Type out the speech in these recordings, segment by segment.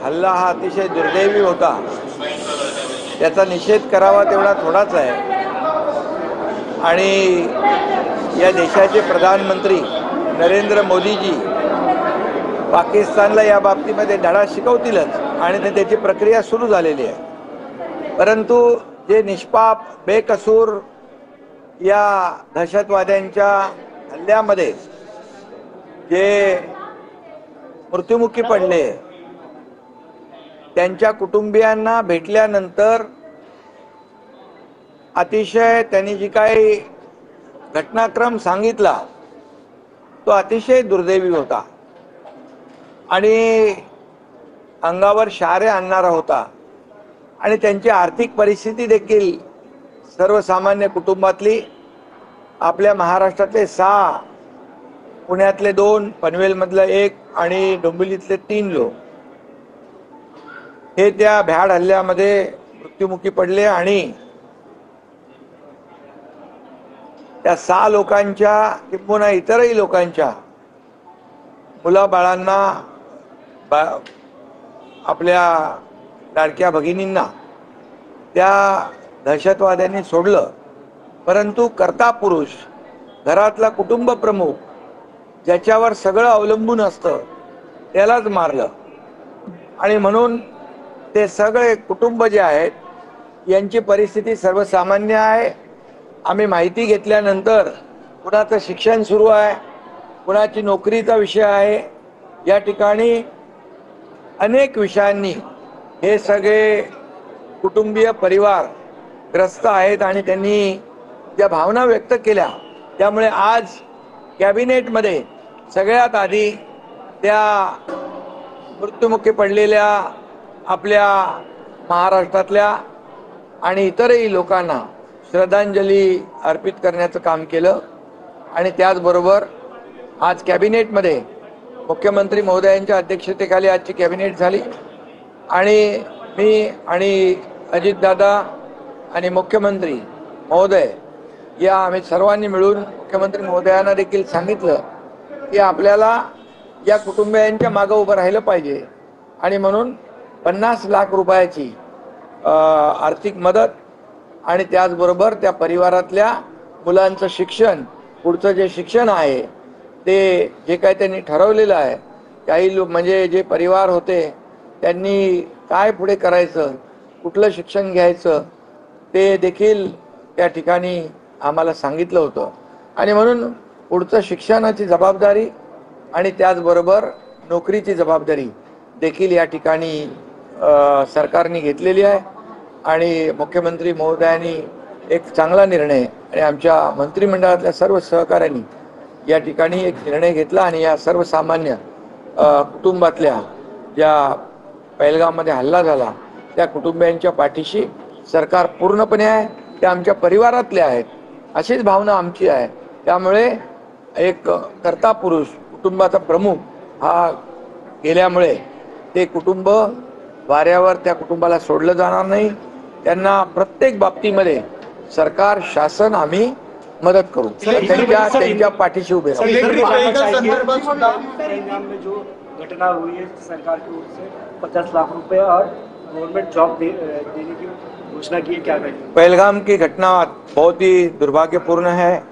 हल्ला हा अतिशय दुर्दैवी होता। त्याचा निषेध करावा तेवढा थोडाच आहे। आणि या देशाचे प्रधानमंत्री नरेंद्र मोदीजी पाकिस्तानला या बाबतीमध्ये धडा शिकवतीलच आणि त्याची प्रक्रिया सुरू झालेली आहे। परंतु जे निष्पाप बेकसूर या दहशतवाद्यांच्या हल्ल्यामध्ये जे मृत्युमुखी पडले त्यांच्या कुटुंबियांना भेटल्यानंतर अतिशय त्यांनी जी काही घटनाक्रम सांगितला तो अतिशय दुर्दैवी होता आणि अंगावर शहारे आणणारा होता। आणि त्यांची आर्थिक परिस्थिती देखील सर्वसामान्य कुटुंबातली, आपल्या महाराष्ट्रातले 6, पुण्यातले 2, पनवेलमधलं 1 आणि डोंबिवलीतले 3 लोक हे त्या भ्याड हल्ल्यामध्ये मृत्युमुखी पडले। आणि त्या 6 लोकांच्या किंवा इतरही लोकांच्या मुलाबाळांना, आपल्या लाडक्या भगिनींना त्या दहशतवाद्यांनी सोडलं। परंतु कर्ता पुरुष, घरातला कुटुंब प्रमुख, ज्याच्यावर सगळं अवलंबून असतं त्यालाच मारलं। आणि म्हणून ते सगळे कुटुंब जे आहेत यांची परिस्थिती सर्वसामान्य आहे। आम्ही माहिती घेतल्यानंतर कुणाचं शिक्षण सुरू आहे, कुणाची नोकरीचा विषय आहे, या ठिकाणी अनेक विषयांनी हे सगळे कुटुंबीय परिवार ग्रस्त आहेत आणि त्यांनी ज्या भावना व्यक्त केल्या त्यामुळे आज कॅबिनेटमध्ये सगळ्यात आधी त्या मृत्युमुखी पडलेल्या आपल्या महाराष्ट्रातल्या आणि इतरही लोकांना श्रद्धांजली अर्पित करण्याचं काम केलं। आणि त्याचबरोबर आज कॅबिनेटमध्ये मुख्यमंत्री महोदयांच्या अध्यक्षतेखाली आजची कॅबिनेट झाली आणि मी आणि अजितदादा आणि मुख्यमंत्री महोदय या आम्ही सर्वांनी मिळून मुख्यमंत्री महोदयांना देखील सांगितलं की आपल्याला या कुटुंबियांच्या मागे उभं राहिलं पाहिजे आणि म्हणून 50 लाख रुपयाची आर्थिक मदत आणि त्याचबरोबर त्या परिवारातल्या मुलांचं शिक्षण, पुढचं जे शिक्षण आहे ते जे काही त्यांनी ठरवलेलं आहे, काही लोक म्हणजे जे परिवार होते त्यांनी काय पुढे करायचं, कुठलं शिक्षण घ्यायचं ते देखील त्या ठिकाणी आम्हाला सांगितलं होतं। आणि म्हणून पुढचं शिक्षणाची जबाबदारी आणि त्याचबरोबर नोकरीची जबाबदारी देखील या ठिकाणी सरकारने घेतलेली आहे। आणि मुख्यमंत्री महोदयांनी एक चांगला निर्णय आणि आमच्या मंत्रिमंडळातल्या सर्व सहकाऱ्यांनी या ठिकाणी एक निर्णय घेतला आणि या सर्वसामान्य कुटुंबातल्या ज्या पहलगाममध्ये हल्ला झाला त्या कुटुंबियांच्या पाठीशी सरकार पूर्णपणे आहे। त्या आमच्या परिवारातले आहेत अशीच भावना आमची आहे। त्यामुळे एक कर्ता पुरुष, कुटुंबाचा प्रमुख हा गेल्यामुळे ते कुटुंब वाऱ्यावर, त्या कुटुंबाला सोडलं जाणार नाही। त्यांना प्रत्येक बाबतीमध्ये सरकार, शासन आम्ही मदत करू, त्यांच्या पाठीशी उभे राहू। जो घटना हुई है सरकार की ओर से 50 लाख रुपए और गवर्नमेंट जॉब देने की घोषणा की, क्या कहेंगे? पहलगाम की घटना बहुत ही दुर्भाग्यपूर्ण है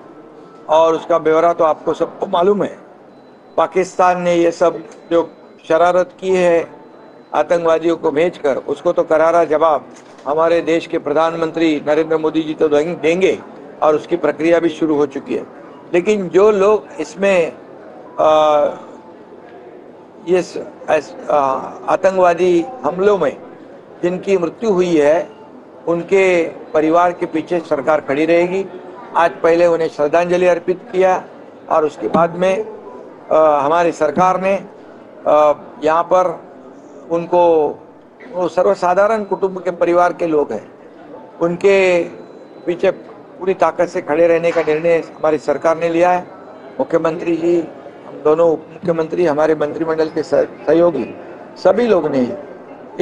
और उसका ब्यौरा तो आपको सबको मालूम है। पाकिस्तान ने ये सब जो शरारत की है आतंकवादियों को भेजकर, उसको तो करारा जवाब हमारे देश के प्रधानमंत्री नरेंद्र मोदी जी तो देंगे और उसकी प्रक्रिया भी शुरू हो चुकी है। लेकिन जो लोग इसमें ये आतंकवादी हमलों में जिनकी मृत्यु हुई है उनके परिवार के पीछे सरकार खड़ी रहेगी। आज पहले उन्हें श्रद्धांजलि अर्पित किया और उसके बाद में हमारी सरकार ने यहाँ पर उनको, वो सर्वसाधारण कुटुंब के परिवार के लोग हैं, उनके पीछे पूरी ताकत से खड़े रहने का निर्णय हमारी सरकार ने लिया है। मुख्यमंत्री जी, हम दोनों उप मुख्यमंत्री, हमारे मंत्रिमंडल के सहयोगी सभी लोग ने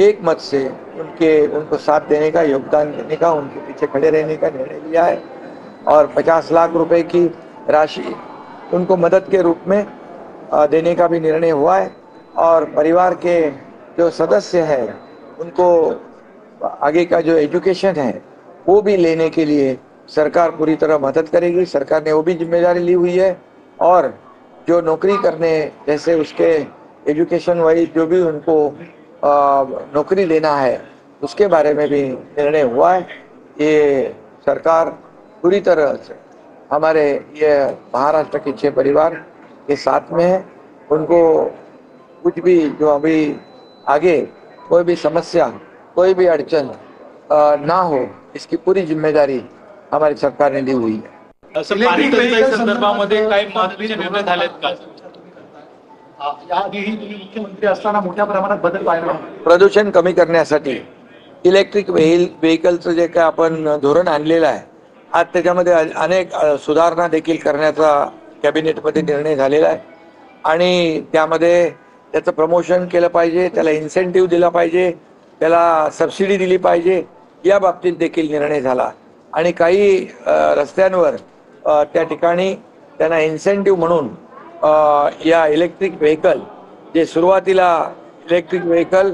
एक मत से उनको साथ देने का, योगदान देने का, उनके पीछे खड़े रहने का निर्णय लिया है। और 50 लाख रुपए की राशि उनको मदद के रूप में देने का भी निर्णय हुआ है। और परिवार के जो सदस्य है उनको आगे का जो एजुकेशन है वो भी लेने के लिए सरकार पूरी तरह मदद करेगी। सरकार ने वो भी जिम्मेदारी ली हुई है और जो नौकरी करने जैसे उसके एजुकेशन वाइज जो भी उनको नौकरी लेना है उसके बारे में भी निर्णय हुआ है। ये सरकार पूरी तरह से हमारे ये महाराष्ट्र के 6 परिवार के साथ में है। उनको कुछ भी जो अभी आगे कोई भी समस्या कोई भी अड़चन ना हो इसकी पूरी जिम्मेदारी हमारी सरकार ने ली हुई है। असं पाणी टंचाई संदर्भामध्ये काही महत्त्वाचे निर्णय झालेत का? याआधीही तुम्ही मुख्यमंत्री असताना मोठ्या प्रमाणात बदल पाहिला. प्रदूषण कमी करण्यासाठी इलेक्ट्रिक व्हेकलचं जे काय आपण धोरण आणलेलं आहे आज त्याच्यामध्ये अनेक सुधारणा देखील करण्याचा कॅबिनेटमध्ये निर्णय झालेला आहे आणि त्यामध्ये त्याचं प्रमोशन केलं पाहिजे, त्याला इन्सेंटिव्ह दिला पाहिजे, त्याला सबसिडी दिली पाहिजे या बाबतीत देखील निर्णय झाला आणि काही रस्त्यांवर त्या ठिकाणी त्यांना इन्सेंटिव्ह म्हणून या इलेक्ट्रिक व्हेकल जे सुरुवातीला इलेक्ट्रिक व्हेकल